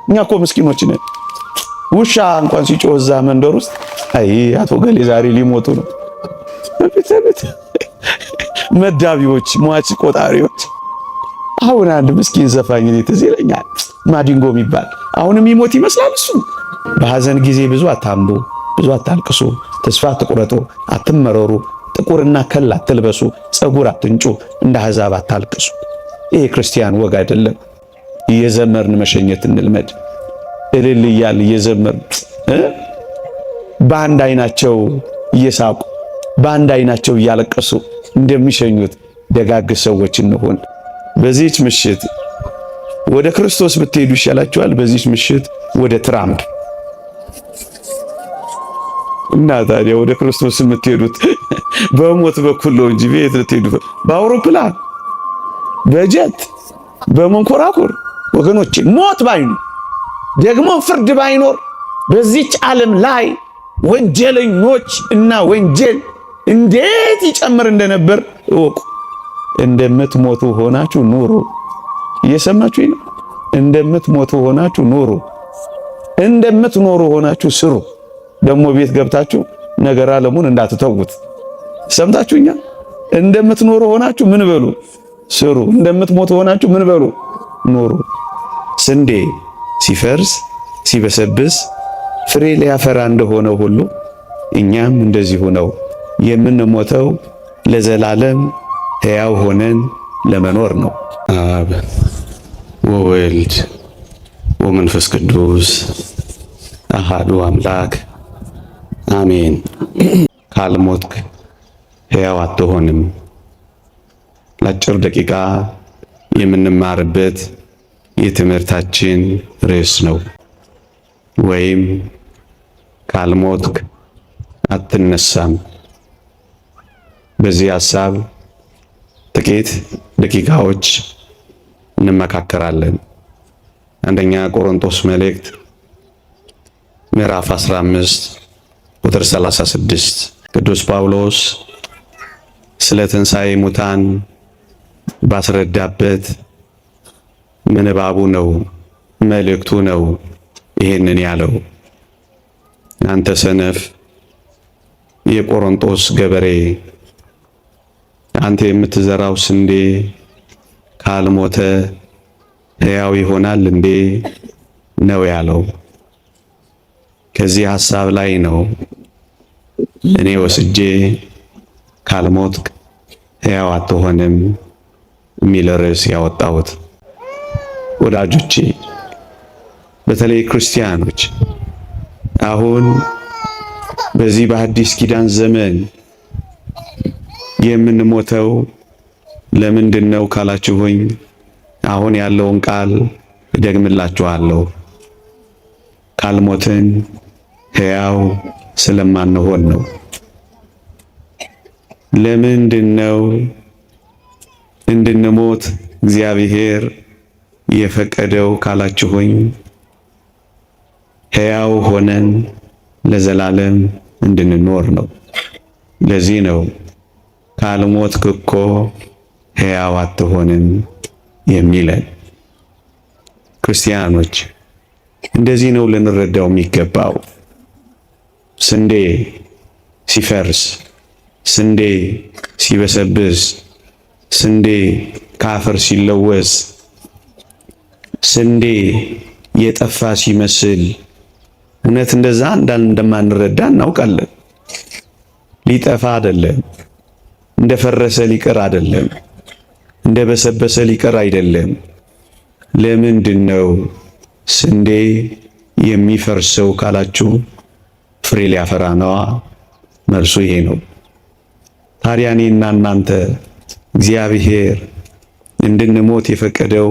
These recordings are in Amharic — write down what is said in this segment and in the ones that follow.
እኛ እኮ ምስኪኖች ነን። ውሻ እንኳን ሲጮህ እዛ መንደር ውስጥ አይ አቶ ገሌ ዛሬ ሊሞቱ ነው መዳቢዎች፣ ሟች ቆጣሪዎች። አሁን አንድ ምስኪን ዘፋኝ ትዝ ይለኛል፣ ማዲንጎ የሚባል አሁንም ይሞት ይመስላል እሱ። በሐዘን ጊዜ ብዙ አታምቡ፣ ብዙ አታልቅሱ፣ ተስፋ አትቁረጡ፣ አትመረሩ፣ ጥቁርና ከል አትልበሱ፣ ጸጉር አትንጩ፣ እንደ አሕዛብ አታልቅሱ። ይሄ ክርስቲያን ወግ አይደለም። እየዘመርን መሸኘት እንልመድ። እልል እያል እየዘመርን በአንድ አይናቸው እየሳቁ በአንድ አይናቸው እያለቀሱ እንደሚሸኙት ደጋግ ሰዎች እንሆን። በዚህች ምሽት ወደ ክርስቶስ ብትሄዱ ይሻላችኋል። በዚህች ምሽት ወደ ትራምፕ እና ታዲያ ወደ ክርስቶስ የምትሄዱት በሞት በኩል ነው እንጂ ቤት ልትሄዱ በአውሮፕላን በጀት በመንኮራኩር ወገኖቼ፣ ሞት ባይኖር ደግሞ ፍርድ ባይኖር በዚች ዓለም ላይ ወንጀለኞች እና ወንጀል እንዴት ይጨምር እንደነበር እወቁ። እንደምትሞቱ ሆናችሁ ኑሩ። እየሰማችሁኝ ነው? እንደምትሞቱ ሆናችሁ ኑሩ። እንደምትኖሩ ሆናችሁ ስሩ። ደግሞ ቤት ገብታችሁ ነገር ዓለሙን እንዳትተውት። ሰምታችሁኛ? እንደምትኖሩ ሆናችሁ ምን በሉ? ስሩ። እንደምትሞቱ ሆናችሁ ምን በሉ? ኑሩ። ስንዴ ሲፈርስ ሲበሰብስ ፍሬ ሊያፈራ እንደሆነ ሁሉ እኛም እንደዚሁ ነው የምንሞተው፣ ለዘላለም ሕያው ሆነን ለመኖር ነው። አብ ወወልድ ወመንፈስ ቅዱስ አሃዱ አምላክ አሜን። ካልሞትክ ሕያው አትሆንም። ለአጭር ደቂቃ የምንማርበት የትምህርታችን ርዕስ ነው። ወይም ካልሞትክ አትነሳም። በዚህ ሐሳብ ጥቂት ደቂቃዎች እንመካከራለን። አንደኛ ቆሮንቶስ መልእክት ምዕራፍ 15 ቁጥር 36 ቅዱስ ጳውሎስ ስለ ትንሣኤ ሙታን ባስረዳበት ምንባቡ ነው፣ መልእክቱ ነው ይሄንን ያለው። አንተ ሰነፍ የቆሮንቶስ ገበሬ፣ አንተ የምትዘራው ስንዴ ካልሞተ ሕያው ይሆናል እንዴ ነው ያለው። ከዚህ ሐሳብ ላይ ነው እኔ ወስጄ ካልሞትክ ሕያው አትሆንም የሚል ርዕስ ያወጣሁት። ወዳጆቼ፣ በተለይ ክርስቲያኖች አሁን በዚህ በአዲስ ኪዳን ዘመን የምንሞተው ለምንድን ነው ካላችሁኝ፣ አሁን ያለውን ቃል እደግምላችኋለሁ። ካልሞትን ሕያው ስለማንሆን ነው። ለምንድን ነው እንድንሞት እግዚአብሔር የፈቀደው ካላችሁኝ፣ ሕያው ሆነን ለዘላለም እንድንኖር ነው። ለዚህ ነው ካልሞትክ እኮ ሕያው አትሆንም የሚለን። ክርስቲያኖች እንደዚህ ነው ልንረዳው የሚገባው። ስንዴ ሲፈርስ፣ ስንዴ ሲበሰብስ፣ ስንዴ ከአፈር ሲለወስ፣ ስንዴ የጠፋ ሲመስል እውነት እንደዛ እንደማንረዳ እናውቃለን። ሊጠፋ አይደለም፣ እንደፈረሰ ሊቀር አይደለም፣ እንደበሰበሰ ሊቀር አይደለም። ለምንድን ነው ስንዴ የሚፈርሰው ካላችሁ፣ ፍሬ ሊያፈራ ነዋ። መልሱ ይሄ ነው። ታዲያ እኔና እናንተ እግዚአብሔር እንድንሞት የፈቀደው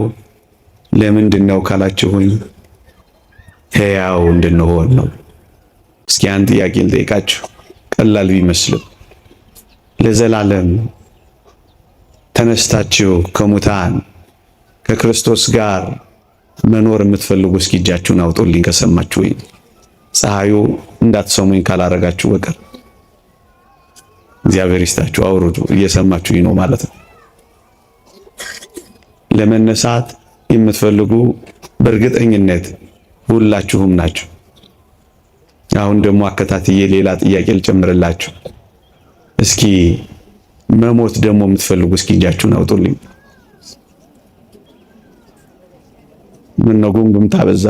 ለምንድን ነው ካላችሁኝ፣ ሕያው እንድንሆን ነው። እስኪ አንድ ጥያቄ ልጠይቃችሁ፣ ቀላል ቢመስልም ለዘላለም ተነስታችሁ ከሙታን ከክርስቶስ ጋር መኖር የምትፈልጉ እስኪ እጃችሁን አውጡልኝ ከሰማችሁኝ። ፀሐዩ እንዳትሰሙኝ ካላረጋችሁ በቀር እግዚአብሔር ይስጣችሁ፣ አውሩቱ። እየሰማችሁኝ ነው ማለት ነው። ለመነሳት የምትፈልጉ በእርግጠኝነት ሁላችሁም ናችሁ። አሁን ደግሞ አከታትዬ ሌላ ጥያቄ ልጨምርላችሁ። እስኪ መሞት ደግሞ የምትፈልጉ እስኪ እጃችሁን አውጡልኝ። ምን ነው ጉምጉምታ በዛ?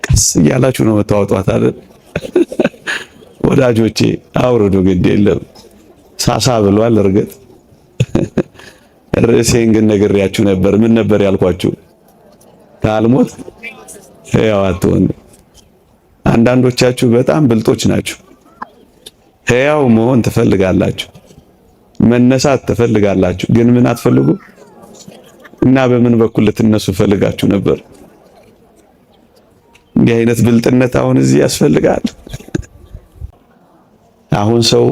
ቀስ እያላችሁ ነው የምታወጧት አይደል? ወዳጆቼ አውርዱ፣ ግድ የለም ሳሳ ብሏል። እርግጥ ርዕሴን ግን ነግሬያችሁ ነበር። ምን ነበር ያልኳችሁ? ካልሞት ሕያው አትሆን። አንዳንዶቻችሁ በጣም ብልጦች ናችሁ። ሕያው መሆን ትፈልጋላችሁ፣ መነሳት ትፈልጋላችሁ፣ ግን ምን አትፈልጉ እና በምን በኩል ልትነሱ ፈልጋችሁ ነበር? እንዲህ አይነት ብልጥነት አሁን እዚህ ያስፈልጋል። አሁን ሰው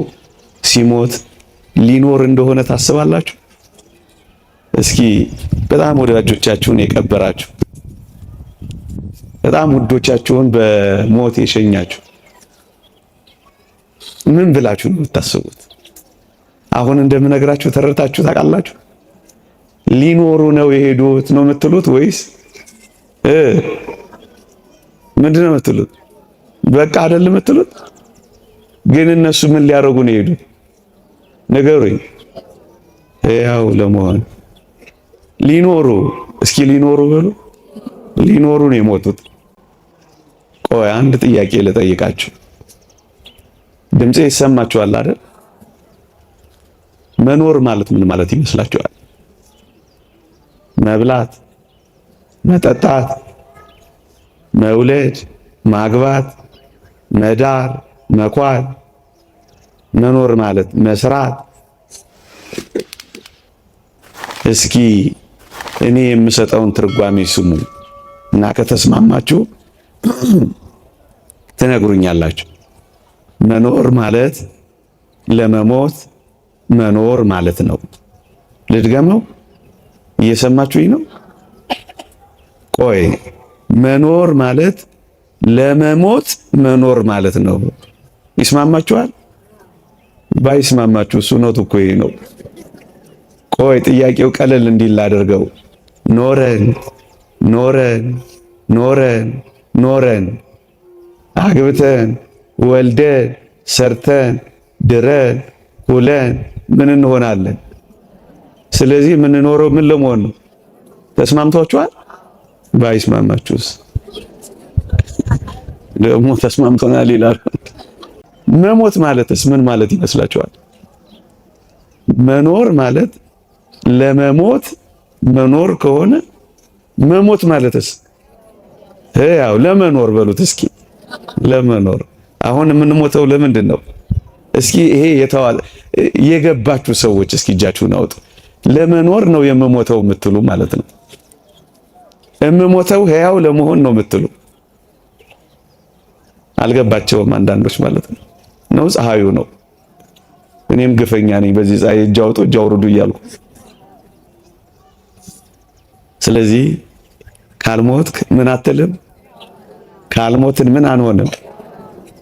ሲሞት ሊኖር እንደሆነ ታስባላችሁ? እስኪ በጣም ወዳጆቻችሁን የቀበራችሁ፣ በጣም ውዶቻችሁን በሞት የሸኛችሁ ምን ብላችሁ ነው የምታስቡት? አሁን እንደምነግራችሁ ተረድታችሁ ታውቃላችሁ? ሊኖሩ ነው የሄዱት ነው የምትሉት ወይስ ምንድነው የምትሉት? በቃ አይደለም የምትሉት? ግን እነሱ ምን ሊያደርጉ ነው የሄዱት? ንገሩኝ። ሕያው ለመሆን ሊኖሩ፣ እስኪ ሊኖሩ በሉ። ሊኖሩ ነው የሞቱት። ቆይ አንድ ጥያቄ ልጠይቃችሁ። ድምጼ ይሰማችኋል አይደል? መኖር ማለት ምን ማለት ይመስላችኋል? መብላት፣ መጠጣት፣ መውለድ፣ ማግባት፣ መዳር፣ መኳል። መኖር ማለት መስራት። እስኪ እኔ የምሰጠውን ትርጓሜ ስሙ እና ከተስማማችሁ ትነግሩኛላችሁ። መኖር ማለት ለመሞት መኖር ማለት ነው። ልድገመው፣ እየሰማችሁኝ ነው? ቆይ መኖር ማለት ለመሞት መኖር ማለት ነው። ይስማማችኋል? ባይስማማችሁ እሱ ነው እኮ ይሄ ነው። ቆይ ጥያቄው ቀለል እንዲል አድርገው። ኖረን ኖረን ኖረን ኖረን አግብተን ወልደን ሰርተን ድረን ሁለን ምን እንሆናለን? ስለዚህ የምንኖረው ምን ለመሆን ነው? ተስማምቷችኋል? ባይስማማችሁስ ደግሞ ተስማምተናል ይላሉ። መሞት ማለትስ ምን ማለት ይመስላችኋል? መኖር ማለት ለመሞት መኖር ከሆነ መሞት ማለትስ ያው ለመኖር በሉት እስኪ። ለመኖር አሁን የምንሞተው ለምንድን ነው? እስኪ ይሄ የተዋለ የገባችሁ ሰዎች እስኪ እጃችሁን አውጡ። ለመኖር ነው የምሞተው የምትሉ ማለት ነው። የምሞተው ሕያው ለመሆን ነው የምትሉ አልገባቸውም አንዳንዶች ማለት ነው። ነው ፀሐዩ ነው። እኔም ግፈኛ ነኝ በዚህ ፀሐይ እጅ አውጡ እጅ አውርዱ እያልኩ። ስለዚህ ካልሞትክ ምን አትልም? ካልሞትን ምን አንሆንም?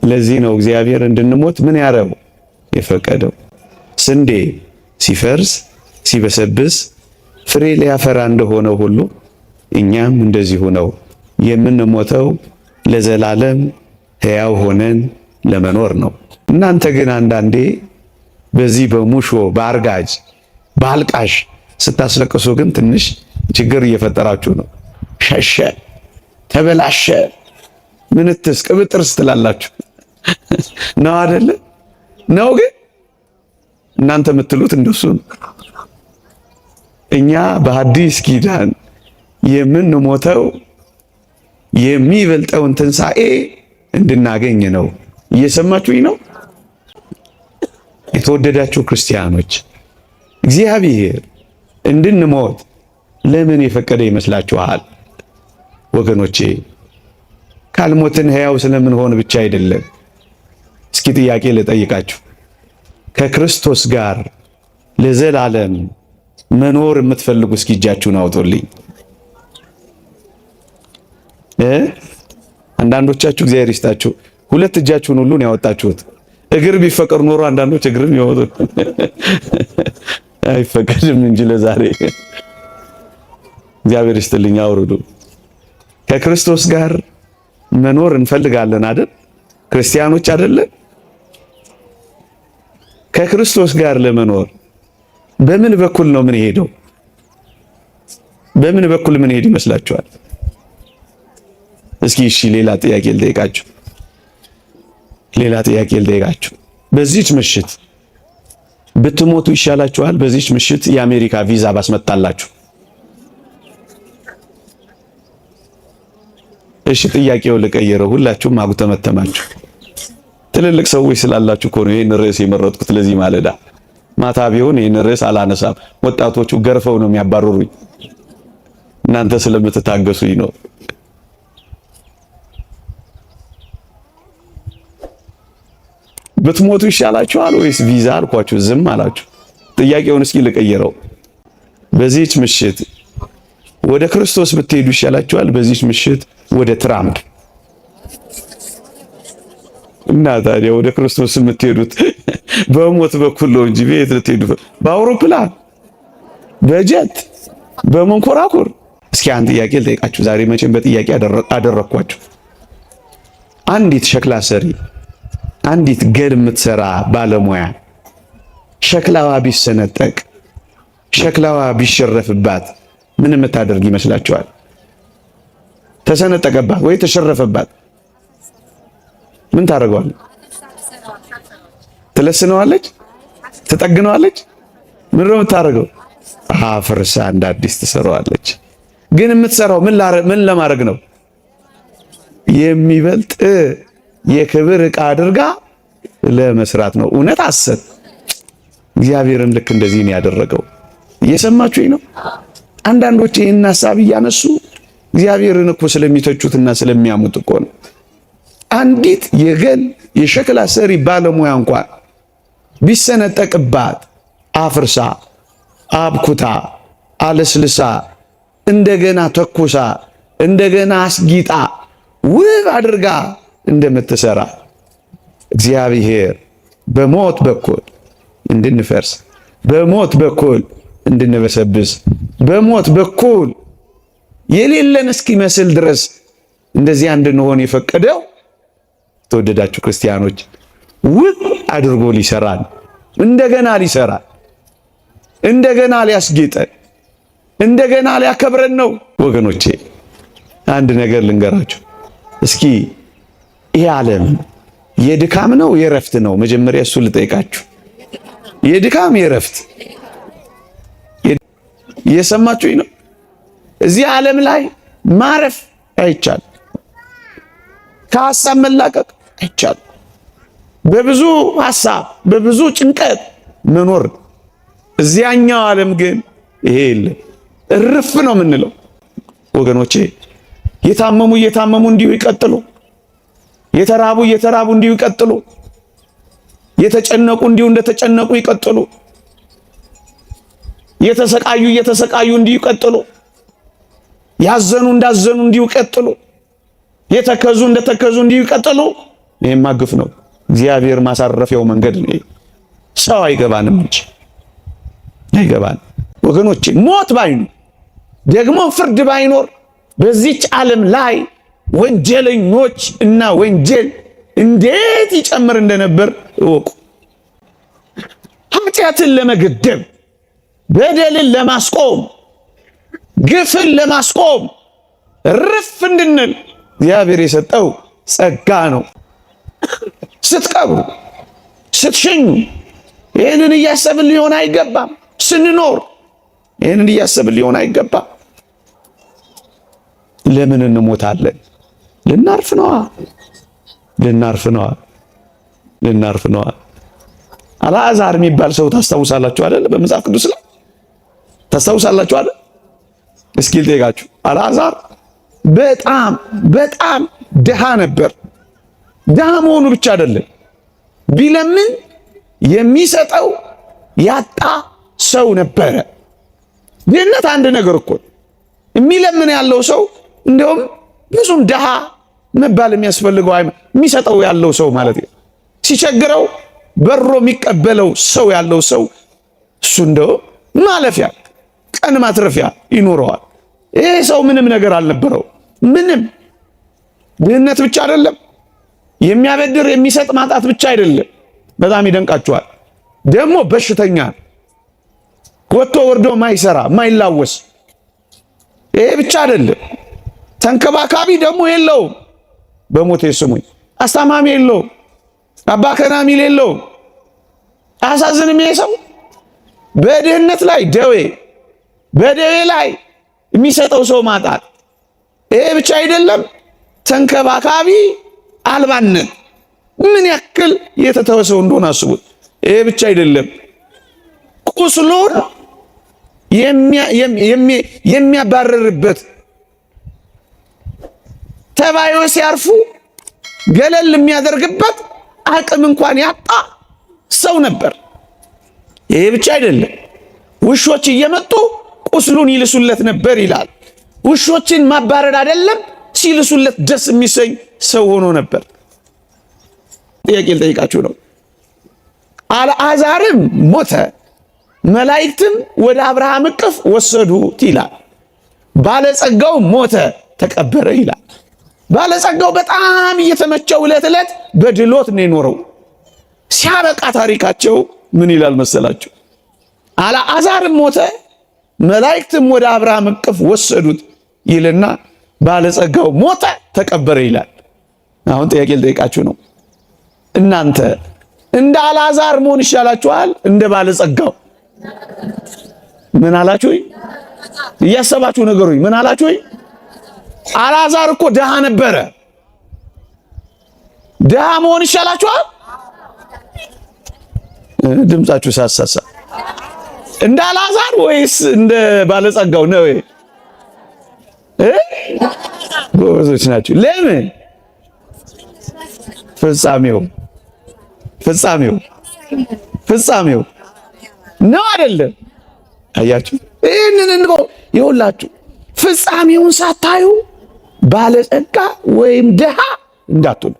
ለዚህ ነው እግዚአብሔር እንድንሞት ምን ያረው የፈቀደው። ስንዴ ሲፈርስ ሲበሰብስ ፍሬ ሊያፈራ እንደሆነ ሁሉ እኛም እንደዚሁ ነው የምንሞተው ለዘላለም ሕያው ሆነን ለመኖር ነው። እናንተ ግን አንዳንዴ በዚህ በሙሾ በአርጋጅ በአልቃሽ ስታስለቅሱ ግን ትንሽ ችግር እየፈጠራችሁ ነው። ሸሸ፣ ተበላሸ፣ ምንትስ ቅብጥርስ ትላላችሁ ነው አይደለ? ነው ግን እናንተ የምትሉት እንደሱ ነው። እኛ በሐዲስ ኪዳን የምንሞተው የሚበልጠውን ትንሣኤ እንድናገኝ ነው። እየሰማችሁኝ ነው? የተወደዳችሁ ክርስቲያኖች እግዚአብሔር እንድንሞት ለምን የፈቀደ ይመስላችኋል? ወገኖቼ ካልሞትን ሕያው ስለምንሆን ብቻ አይደለም። እስኪ ጥያቄ ልጠይቃችሁ። ከክርስቶስ ጋር ለዘላለም መኖር የምትፈልጉ እስኪ እጃችሁን አውጡልኝ። አንዳንዶቻችሁ እግዚአብሔር ይስጣችሁ ሁለት እጃችሁን ሁሉ ነው ያወጣችሁት። እግር ቢፈቀር ኖሮ አንዳንዶች እግርም ይወጡ አይፈቀድም እንጂ ለዛሬ እግዚአብሔር ይስጥልኝ። አውርዱ። ከክርስቶስ ጋር መኖር እንፈልጋለን አይደል? ክርስቲያኖች አይደለን? ከክርስቶስ ጋር ለመኖር በምን በኩል ነው ምን ሄደው? በምን በኩል ምን ሄድ ይመስላችኋል? እስኪ እሺ፣ ሌላ ጥያቄ ልጠይቃችሁ። በዚህች ምሽት ብትሞቱ ይሻላችኋል? በዚህች ምሽት የአሜሪካ ቪዛ ባስመጣላችሁ? እሺ፣ ጥያቄው ልቀይረው። ሁላችሁም አጉተመተማችሁ። ትልልቅ ሰዎች ስላላችሁ እኮ ነው ይሄን ርዕስ የመረጥኩት። ለዚህ ማለዳ ማታ ቢሆን ይሄን ርዕስ አላነሳም። ወጣቶቹ ገርፈው ነው የሚያባርሩኝ። እናንተ ስለምትታገሱኝ ነው። ብትሞቱ ይሻላችኋል ወይስ ቪዛ አልኳችሁ? ዝም አላችሁ። ጥያቄውን እስኪ ልቀይረው። በዚህች ምሽት ወደ ክርስቶስ ብትሄዱ ይሻላችኋል? በዚህች ምሽት ወደ ትራምፕ? እና ታዲያ ወደ ክርስቶስ የምትሄዱት በሞት በኩል ነው እንጂ ቤት ልትሄዱ በአውሮፕላን፣ በጀት፣ በመንኮራኩር? እስኪ አንድ ጥያቄ ልጠይቃችሁ። ዛሬ መቼም በጥያቄ አደረኳችሁ። አንዲት ሸክላ ሰሪ፣ አንዲት ገል የምትሰራ ባለሙያ ሸክላዋ ቢሰነጠቅ፣ ሸክላዋ ቢሸረፍባት ምን የምታደርግ ይመስላችኋል? ተሰነጠቀባት ወይ ተሸረፈባት፣ ምን ታደርገዋለች? ትለስነዋለች? ትጠግነዋለች? ምን ነው የምታደርገው? አፍርሳ እንደ አዲስ ትሰራዋለች። ግን የምትሰራው ምን ለማድረግ ነው? የሚበልጥ የክብር ዕቃ አድርጋ ለመስራት ነው። እውነት ሐሰት? እግዚአብሔርም ልክ እንደዚህ ነው ያደረገው። እየሰማችሁኝ ነው? አንዳንዶች ይህን ሐሳብ እያነሱ እግዚአብሔርን እኮ ስለሚተቹትና ስለሚያሙት እኮ ነው። አንዲት የገል የሸክላ ሰሪ ባለሙያ እንኳን ቢሰነጠቅባት አፍርሳ፣ አብኩታ፣ አለስልሳ፣ እንደገና ተኩሳ፣ እንደገና አስጊጣ ውብ አድርጋ እንደምትሰራ እግዚአብሔር በሞት በኩል እንድንፈርስ፣ በሞት በኩል እንድንበሰብስ፣ በሞት በኩል የሌለን እስኪመስል ድረስ እንደዚያ እንድንሆን የፈቀደው ተወደዳችሁ ክርስቲያኖች ውብ አድርጎ ሊሰራን፣ እንደገና ሊሰራን፣ እንደገና ሊያስጌጠን፣ እንደገና ሊያከብረን ነው። ወገኖቼ አንድ ነገር ልንገራችሁ እስኪ። ይሄ ዓለም የድካም ነው የረፍት ነው? መጀመሪያ እሱ ልጠይቃችሁ። የድካም የረፍት? እየሰማችሁኝ ነው? እዚህ ዓለም ላይ ማረፍ አይቻልም። ከሐሳብ መላቀቅ አይቻልም። በብዙ ሐሳብ በብዙ ጭንቀት መኖር። እዚያኛው ዓለም ግን ይሄ የለም። እርፍ ነው የምንለው። ወገኖቼ የታመሙ እየታመሙ እንዲሁ ይቀጥሉ። የተራቡ እየተራቡ እንዲሁ ይቀጥሉ። የተጨነቁ እንዲሁ እንደተጨነቁ ይቀጥሉ። የተሰቃዩ እየተሰቃዩ እንዲሁ ይቀጥሉ። ያዘኑ እንዳዘኑ እንዲሁ ይቀጥሉ። የተከዙ እንደተከዙ እንዲሁ ይቀጥሉ። ይሄማ ግፍ ነው። እግዚአብሔር ማሳረፊያው መንገድ ነው። ሰው አይገባንም እንጂ አይገባን። ወገኖቼ ሞት ባይኖር ደግሞ ፍርድ ባይኖር በዚች ዓለም ላይ ወንጀለኞች እና ወንጀል እንዴት ይጨምር እንደነበር እወቁ። ኃጢአትን ለመገደብ፣ በደልን ለማስቆም፣ ግፍን ለማስቆም ርፍ እንድንል እግዚአብሔር የሰጠው ጸጋ ነው። ስትቀብሩ፣ ስትሸኙ ይህንን እያሰብን ሊሆን አይገባም። ስንኖር ይህንን እያሰብን ሊሆን አይገባም። ለምን እንሞታለን? ልናርፍ ነዋ። ልናርፍ ነዋ። አልዓዛር የሚባል ሰው ታስታውሳላችሁ አይደል? በመጽሐፍ ቅዱስ ላይ ታስታውሳላችሁ አይደል? እስኪ ልጠይቃችሁ። አልዓዛር በጣም ድሃ ነበር። ድሃ መሆኑ ብቻ አይደለም፣ ቢለምን የሚሰጠው ያጣ ሰው ነበረ። ድህነት አንድ ነገር እኮ የሚለምን ያለው ሰው እንደውም ብዙም ድሃ መባል የሚያስፈልገው የሚሰጠው ያለው ሰው ማለት ነው። ሲቸግረው በሮ የሚቀበለው ሰው ያለው ሰው እሱ እንደው ማለፊያ ቀን ማትረፊያ ይኖረዋል። ይሄ ሰው ምንም ነገር አልነበረው። ምንም ድህነት ብቻ አይደለም፣ የሚያበድር የሚሰጥ ማጣት ብቻ አይደለም። በጣም ይደንቃችኋል። ደግሞ በሽተኛ ወጥቶ ወርዶ ማይሰራ ማይላወስ። ይሄ ብቻ አይደለም፣ ተንከባካቢ ደግሞ የለውም። በሞቴ ስሙኝ፣ አስታማሚ የለውም፣ አባ ከናሚል የለውም። አያሳዝንም? ይሄ ሰው በድህነት ላይ ደዌ፣ በደዌ ላይ የሚሰጠው ሰው ማጣት። ይሄ ብቻ አይደለም፣ ተንከባካቢ አልባነት ምን ያክል የተተወ ሰው እንደሆነ አስቡት። ይሄ ብቻ አይደለም፣ ቁስሉን የሚያባረርበት ተባዮች ሲያርፉ ገለል የሚያደርግበት አቅም እንኳን ያጣ ሰው ነበር። ይሄ ብቻ አይደለም፣ ውሾች እየመጡ ቁስሉን ይልሱለት ነበር ይላል። ውሾችን ማባረር አይደለም ሲልሱለት ደስ የሚሰኝ ሰው ሆኖ ነበር። ጥያቄ ልጠይቃችሁ ነው። አልዓዛርም ሞተ፣ መላእክትም ወደ አብርሃም እቅፍ ወሰዱት ይላል። ባለጸጋው ሞተ፣ ተቀበረ ይላል። ባለጸጋው በጣም እየተመቸው ዕለት ዕለት በድሎት ነው የኖረው። ሲያበቃ ታሪካቸው ምን ይላል መሰላችሁ? አልዓዛርም ሞተ፣ መላእክትም ወደ አብርሃም እቅፍ ወሰዱት ይልና ባለጸጋው ሞተ፣ ተቀበረ ይላል። አሁን ጥያቄ ልጠይቃችሁ ነው። እናንተ እንደ አልዓዛር መሆን ይሻላችኋል? እንደ ባለጸጋው? ምን አላችሁ? እያሰባችሁ ነገሩኝ። ምን አላችሁ? አልዓዛር እኮ ድሃ ነበረ። ድሃ መሆን ይሻላችኋል? ድምጻችሁ ሳሳሳ እንደ አልዓዛር ወይስ እንደ ባለጸጋው ነው? ጎበዞች ናችሁ። ለምን? ፍጻሜው ነው አይደለም? አያችሁ? ይህንን እንቆ ይኸውላችሁ፣ ፍጻሜውን ሳታዩ ባለጸጋ ወይም ድሃ እንዳትሉ።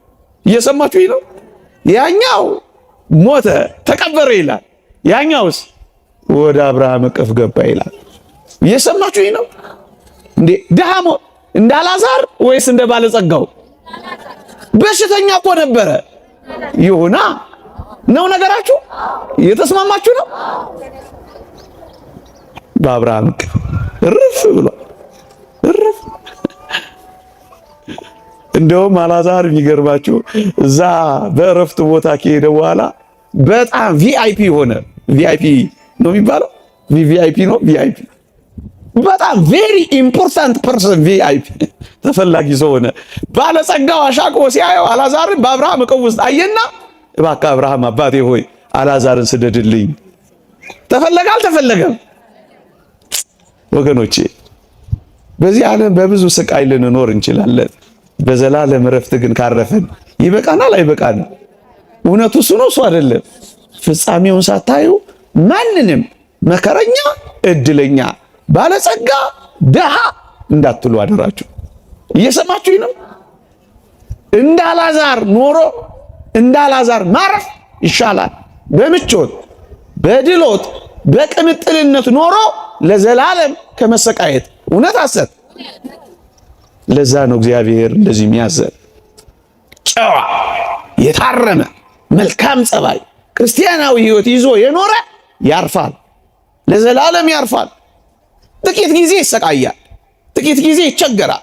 እየሰማችሁ ነው? ያኛው ሞተ ተቀበረ ይላል፣ ያኛውስ ወደ አብርሃም እቅፍ ገባ ይላል። እየሰማችሁ ነው እንዴ? ድሃ እንደ አልዓዛር ወይስ እንደ ባለጸጋው? በሽተኛ እኮ ነበረ። ይሁና ነው ነገራችሁ? እየተስማማችሁ ነው? በአብርሃም እቅፍ እርፍ ብሏል። እርፍ። እንደውም አልዓዛር የሚገርባችሁ እዛ በእረፍት ቦታ ከሄደ በኋላ በጣም ቪአይፒ ሆነ። ቪአይፒ ነው የሚባለው? ቪአይፒ ነው። ቪአይፒ በጣም ቬሪ ኢምፖርታንት ፐርሰን፣ ቪአይፒ ተፈላጊ ሰው ሆነ። ባለጸጋው አሻቅቦ ሲያየው አልዓዛርን በአብርሃም እቅፍ ውስጥ አየና፣ እባክህ አብርሃም አባቴ ሆይ አልዓዛርን ስደድልኝ። ተፈለገ አልተፈለገም? ወገኖቼ በዚህ ዓለም በብዙ ስቃይ ልንኖር እንችላለን። በዘላለም እረፍት ግን ካረፈን ይበቃናል አይበቃንም? እውነቱ እሱ ነው እሱ አይደለም? ፍጻሜውን ሳታዩ ማንንም መከረኛ፣ እድለኛ፣ ባለጸጋ፣ ድሃ እንዳትሉ አደራችሁ። እየሰማችሁኝ ነው? እንደ አልዓዛር ኖሮ እንደ አልዓዛር ማረፍ ይሻላል። በምቾት በድሎት በቅምጥልነት ኖሮ ለዘላለም ከመሰቃየት። እውነት አሰት። ለዛ ነው እግዚአብሔር እንደዚህ የሚያዘን። ጨዋ የታረመ መልካም ጸባይ ክርስቲያናዊ ሕይወት ይዞ የኖረ ያርፋል፣ ለዘላለም ያርፋል። ጥቂት ጊዜ ይሰቃያል፣ ጥቂት ጊዜ ይቸገራል፣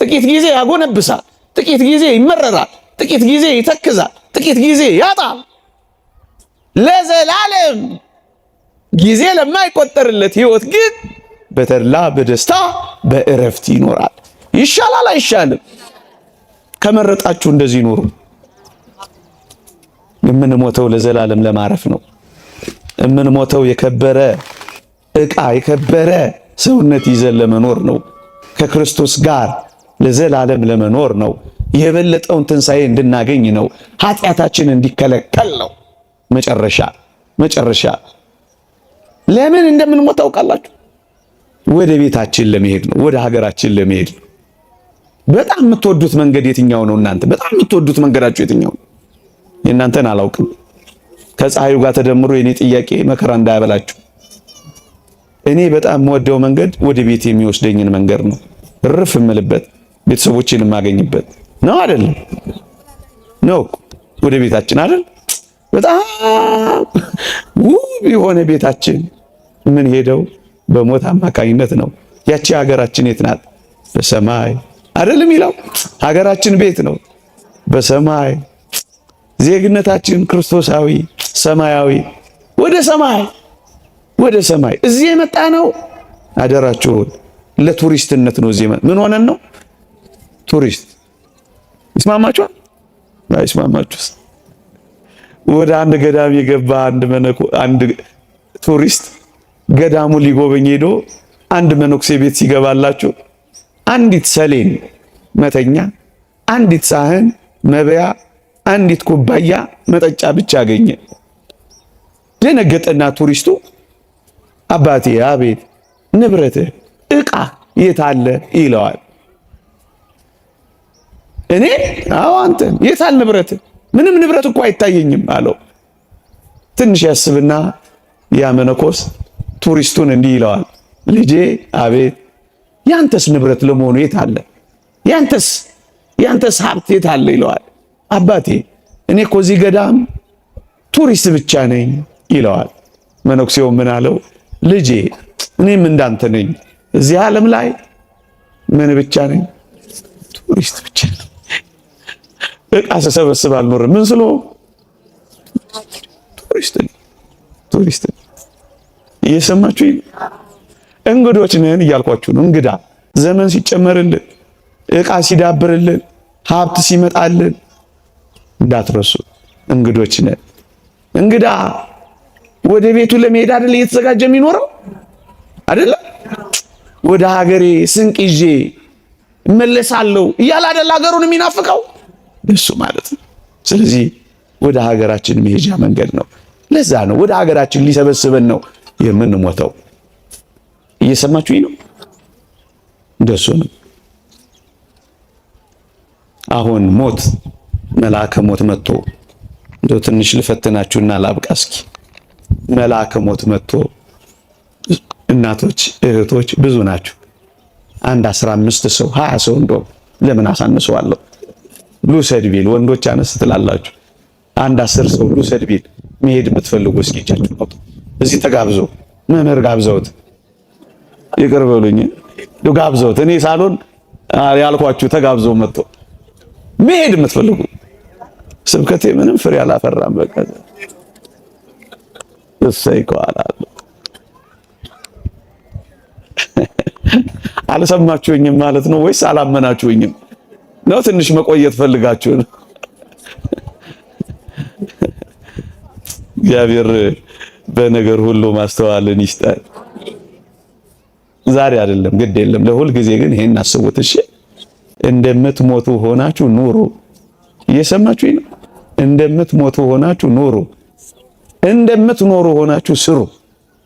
ጥቂት ጊዜ ያጎነብሳል፣ ጥቂት ጊዜ ይመረራል፣ ጥቂት ጊዜ ይተክዛል፣ ጥቂት ጊዜ ያጣል። ለዘላለም ጊዜ ለማይቆጠርለት ሕይወት ግን በተድላ በደስታ በእረፍት ይኖራል። ይሻላል አይሻልም? ከመረጣችሁ እንደዚህ ኑሩ። የምንሞተው ለዘላለም ለማረፍ ነው። የምንሞተው የከበረ ዕቃ የከበረ ሰውነት ይዘን ለመኖር ነው። ከክርስቶስ ጋር ለዘላለም ለመኖር ነው። የበለጠውን ትንሣኤ እንድናገኝ ነው። ኃጢአታችን እንዲከለከል ነው። መጨረሻ ለምን እንደምንሞት ታውቃላችሁ? ወደ ቤታችን ለመሄድ ነው። ወደ ሀገራችን ለመሄድ ነው። በጣም የምትወዱት መንገድ የትኛው ነው? እናንተ በጣም የምትወዱት መንገዳችሁ የትኛው ነው? የእናንተን አላውቅም። ከፀሐዩ ጋር ተደምሮ የኔ ጥያቄ መከራ እንዳያበላችሁ። እኔ በጣም የምወደው መንገድ ወደ ቤት የሚወስደኝን መንገድ ነው። እርፍ እምልበት ቤተሰቦቼን የማገኝበት ነው አይደለም? ነው ወደ ቤታችን አይደል? በጣም ውብ የሆነ ቤታችን ምን ሄደው በሞት አማካኝነት ነው። ያቺ ሀገራችን የት ናት? በሰማይ አይደለም ይላል። ሀገራችን ቤት ነው በሰማይ። ዜግነታችን ክርስቶሳዊ ሰማያዊ፣ ወደ ሰማይ ወደ ሰማይ። እዚህ የመጣ ነው አደራችሁን ለቱሪስትነት ነው። እዚህ ምን ሆነን ነው? ቱሪስት። ይስማማችኋል? አይስማማችሁስ? ወደ አንድ ገዳም የገባ አንድ ቱሪስት ገዳሙን ሊጎበኝ ሄዶ አንድ መነኩሴ ቤት ሲገባላችሁ አንዲት ሰሌን መተኛ፣ አንዲት ሳህን መብያ፣ አንዲት ኩባያ መጠጫ ብቻ አገኘ። ደነገጠና ቱሪስቱ አባቴ አቤት ንብረትህ ዕቃ የት አለ ይለዋል። እኔ አዎ አንተን የት አለ ንብረትህ? ምንም ንብረት እኮ አይታየኝም አለው። ትንሽ ያስብና ያ መነኮስ ቱሪስቱን እንዲህ ይለዋል፣ ልጄ አቤት ያንተስ ንብረት ለመሆኑ የት አለ? ያንተስ ሀብት የት አለ ይለዋል። አባቴ እኔ እኮ እዚህ ገዳም ቱሪስት ብቻ ነኝ ይለዋል። መነኩሴው ምን አለው? ልጄ እኔም እንዳንተ ነኝ። እዚህ ዓለም ላይ ምን ብቻ ነኝ? ቱሪስት ብቻ ነኝ። ዕቃ ስሰበስብ አልኖርም። ምን ስሎ ቱሪስት እየሰማችሁ እንግዶች ነን እያልኳችሁ ነው። እንግዳ ዘመን ሲጨመርልን፣ ዕቃ ሲዳብርልን፣ ሀብት ሲመጣልን እንዳትረሱ እንግዶች ነን። እንግዳ ወደ ቤቱ ለመሄድ አይደል እየተዘጋጀ የሚኖረው አይደለ? ወደ ሀገሬ ስንቅ ይዤ እመለሳለሁ እያለ አይደል ሀገሩን የሚናፍቀው እሱ ማለት ነው። ስለዚህ ወደ ሀገራችን መሄጃ መንገድ ነው። ለዛ ነው ወደ ሀገራችን ሊሰበስበን ነው የምንሞተው። እየሰማችሁኝ ነው? እንደሱ ነው። አሁን ሞት መልአከ ሞት መጥቶ እንደው ትንሽ ልፈትናችሁና ላብቃ እስኪ። መልአከ ሞት መጥቶ እናቶች እህቶች ብዙ ናችሁ። አንድ 15 ሰው 20 ሰው እንደው ለምን አሳንሰዋለሁ ልውሰድ ቢል ወንዶች አነስ ትላላችሁ። አንድ 10 ሰው ልውሰድ ቢል መሄድ የምትፈልጉ እስኪ እጃችሁ አውጡ። እዚህ ተጋብዞ መምህር ጋብዘውት ይቅር በሉኝ ጋብዘውት እኔ ሳሎን ያልኳችሁ ተጋብዞ መጥቶ መሄድ የምትፈልጉ ስብከቴ ምንም ፍሬ አላፈራም። በቃ እሰይ ከዋላል አልሰማችሁኝም ማለት ነው ወይስ አላመናችሁኝም ነው? ትንሽ መቆየት ፈልጋችሁ ነው? እግዚአብሔር በነገር ሁሉ ማስተዋልን ይስጣል። ዛሬ አይደለም ግድ የለም ለሁል ጊዜ ግን ይሄን አስቡት እሺ። እንደምትሞቱ ሆናችሁ ኑሩ። እየሰማችሁኝ ነው? እንደምትሞቱ ሆናችሁ ኑሩ። እንደምትኖሩ ሆናችሁ ስሩ።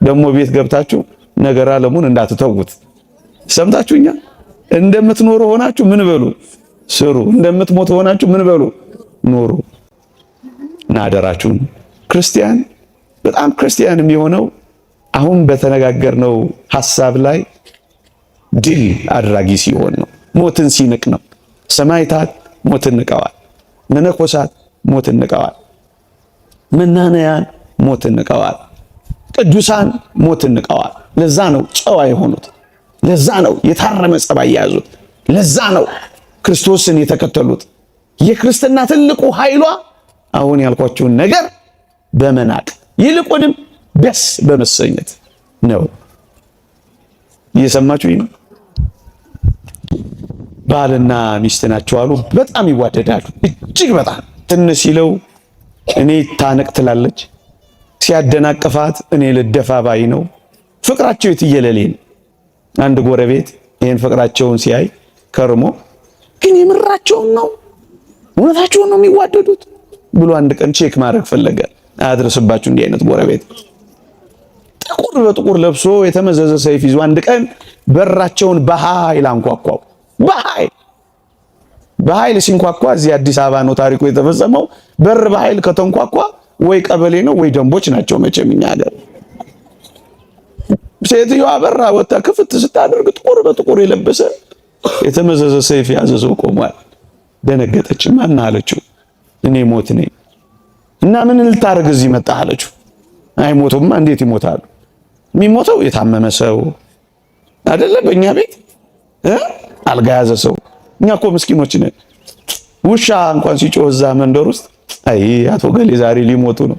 ደግሞ ቤት ገብታችሁ ነገር ዓለሙን እንዳትተውት። ሰምታችሁኛ? እንደምትኖሩ ሆናችሁ ምን በሉ? ስሩ። እንደምትሞቱ ሆናችሁ ምን በሉ? ኑሩ። ናደራችሁን ክርስቲያን በጣም ክርስቲያን የሚሆነው አሁን በተነጋገርነው ሐሳብ ላይ ድል አድራጊ ሲሆን ነው። ሞትን ሲንቅ ነው። ሰማዕታት ሞትን ንቀዋል። መነኮሳት ሞትን ንቀዋል። መናንያን ሞትን ንቀዋል። ቅዱሳን ሞትን ንቀዋል። ለዛ ነው ጨዋ የሆኑት። ለዛ ነው የታረመ ጸባይ የያዙት። ለዛ ነው ክርስቶስን የተከተሉት። የክርስትና ትልቁ ኃይሏ አሁን ያልኳችሁን ነገር በመናቅ ይልቁንም ደስ በመሰኘት ነው። እየሰማችሁኝ ነው? ባልና ሚስት ናቸው አሉ። በጣም ይዋደዳሉ። እጅግ በጣም ትንሽ ሲለው እኔ ታነቅ ትላለች፣ ሲያደናቅፋት እኔ ልደፋ ባይ ነው። ፍቅራቸው የትየለሌ ነው። አንድ ጎረቤት ይሄን ፍቅራቸውን ሲያይ ከርሞ ግን የምራቸውን ነው እውነታቸውን ነው የሚዋደዱት ብሎ አንድ ቀን ቼክ ማድረግ ፈለገ። አያድርስባችሁ እንዲህ አይነት ጎረቤት። ጥቁር በጥቁር ለብሶ የተመዘዘ ሰይፍ ይዞ አንድ ቀን በራቸውን በኃይል አንኳኳው። በኃይል ሲንኳኳ እዚህ አዲስ አበባ ነው ታሪኩ የተፈጸመው። በር በኃይል ከተንኳኳ ወይ ቀበሌ ነው ወይ ደንቦች ናቸው መቼም እኛ ሀገር ሴትዮዋ በራ ወጣ ክፍት ስታደርግ ጥቁር በጥቁር የለበሰ የተመዘዘ ሰይፍ የያዘ ሰው ቆሟል። ደነገጠች። ማን አለችው? እኔ ሞት ነኝ። እና ምን ልታረግ እዚህ መጣህ አለችው። አይሞቱማ፣ እንዴት ይሞታሉ? የሚሞተው የታመመ ሰው አይደለ? በእኛ ቤት አልጋ ያዘ ሰው። እኛ እኮ ምስኪኖች ነን። ውሻ እንኳን ሲጮህ እዛ መንደር ውስጥ አይ አቶ ገሌ ዛሬ ሊሞቱ ነው።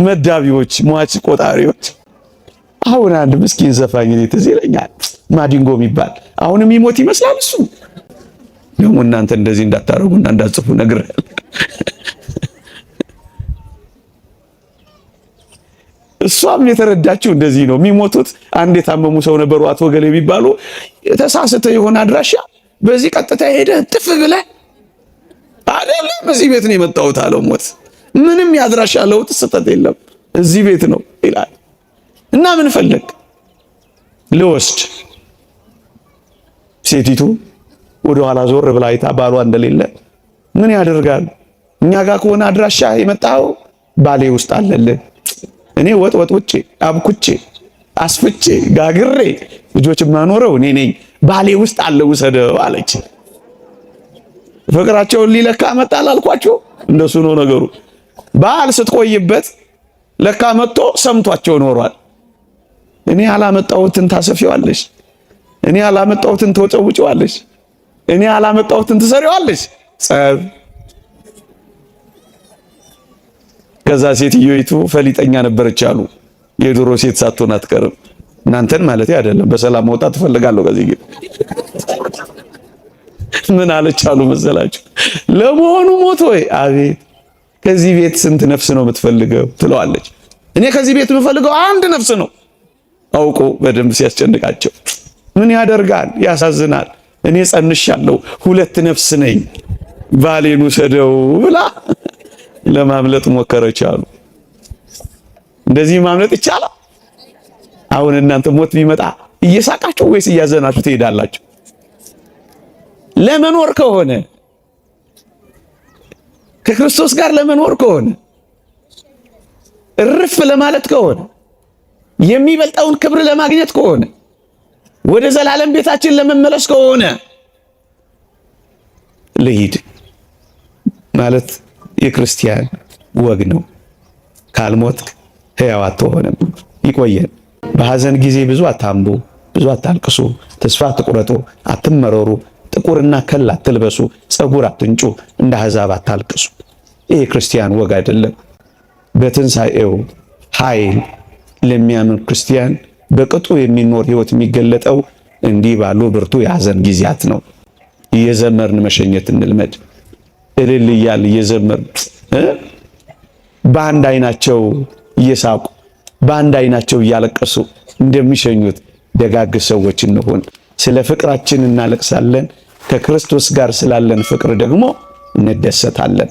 መዳቢዎች፣ ሟች ቆጣሪዎች። አሁን አንድ ምስኪን ዘፋኝ ትዝ ይለኛል፣ ማዲንጎ የሚባል አሁን የሚሞት ይመስላል። እሱ ደግሞ እናንተ እንደዚህ እንዳታረጉና እንዳትጽፉ ነግሬያለሁ። እሷም የተረዳችው እንደዚህ ነው። የሚሞቱት አንድ የታመሙ ሰው ነበሩ አቶ ገሌ የሚባሉ። ተሳስተ የሆነ አድራሻ በዚህ ቀጥታ ሄደህ ጥፍ ብለህ አይደለም በዚህ ቤት ነው የመጣሁት አለው። ሞት ምንም ያድራሻ ለውጥ ስህተት የለም እዚህ ቤት ነው ይላል። እና ምን ፈለግ ልወስድ። ሴቲቱ ወደ ኋላ ዞር ብላ አይታ ባሏ እንደሌለ ምን ያደርጋል? እኛ ጋር ከሆነ አድራሻ የመጣው ባሌ ውስጥ አለልህ። እኔ ወጥ ውጬ አብኩቼ አስፍቼ ጋግሬ ልጆች ማኖረው እኔ ነኝ። ባሌ ውስጥ አለ ውሰደው አለች። ፍቅራቸውን ሊለካ መጣል አልኳቸው። እንደሱ ነው ነገሩ። ባል ስትቆይበት ለካ መጥቶ ሰምቷቸው ኖሯል። እኔ አላመጣሁትን ታሰፊዋለሽ፣ እኔ አላመጣሁትን ተወጨውጪዋለሽ፣ እኔ አላመጣሁትን ትሰሪዋለሽ። ጸብ። ከዛ ሴትዮይቱ ፈሊጠኛ ነበረች አሉ። የድሮ ሴት ሳትሆን አትቀርም። እናንተን ማለት አይደለም፣ በሰላም መውጣት ትፈልጋለሁ ከዚህ ግን ምን አለች አሉ መሰላችሁ? ለመሆኑ ሞት ወይ አቤት ከዚህ ቤት ስንት ነፍስ ነው የምትፈልገው ትለዋለች። እኔ ከዚህ ቤት የምፈልገው አንድ ነፍስ ነው። አውቆ በደንብ ሲያስጨንቃቸው ምን ያደርጋል፣ ያሳዝናል። እኔ ጸንሻለሁ፣ 2 ነፍስ ነኝ፣ ባሌን ውሰደው ብላ ለማምለጥ ሞከረች አሉ። እንደዚህ ማምለጥ ይቻላል? አሁን እናንተ ሞት ቢመጣ እየሳቃችሁ ወይስ እያዘናችሁ ትሄዳላችሁ? ለመኖር ከሆነ ከክርስቶስ ጋር ለመኖር ከሆነ እርፍ ለማለት ከሆነ የሚበልጠውን ክብር ለማግኘት ከሆነ ወደ ዘላለም ቤታችን ለመመለስ ከሆነ ልሂድ ማለት የክርስቲያን ወግ ነው። ካልሞት ሕያው አትሆንም። ይቆየን። በሐዘን ጊዜ ብዙ አታምቡ፣ ብዙ አታልቅሱ፣ ተስፋ አትቁረጡ፣ አትመረሩ፣ ጥቁርና ከል አትልበሱ፣ ጸጉር አትንጩ፣ እንደ አሕዛብ አታልቅሱ። ይሄ ክርስቲያን ወግ አይደለም። በትንሣኤው ኃይል ለሚያምን ክርስቲያን በቅጡ የሚኖር ሕይወት የሚገለጠው እንዲህ ባሉ ብርቱ የሐዘን ጊዜያት ነው። እየዘመርን መሸኘት እንልመድ። እልል እያል እየዘመርን በአንድ አይናቸው እየሳቁ በአንድ አይናቸው እያለቀሱ እንደሚሸኙት ደጋግ ሰዎች እንሆን። ስለ ፍቅራችን እናለቅሳለን፣ ከክርስቶስ ጋር ስላለን ፍቅር ደግሞ እንደሰታለን።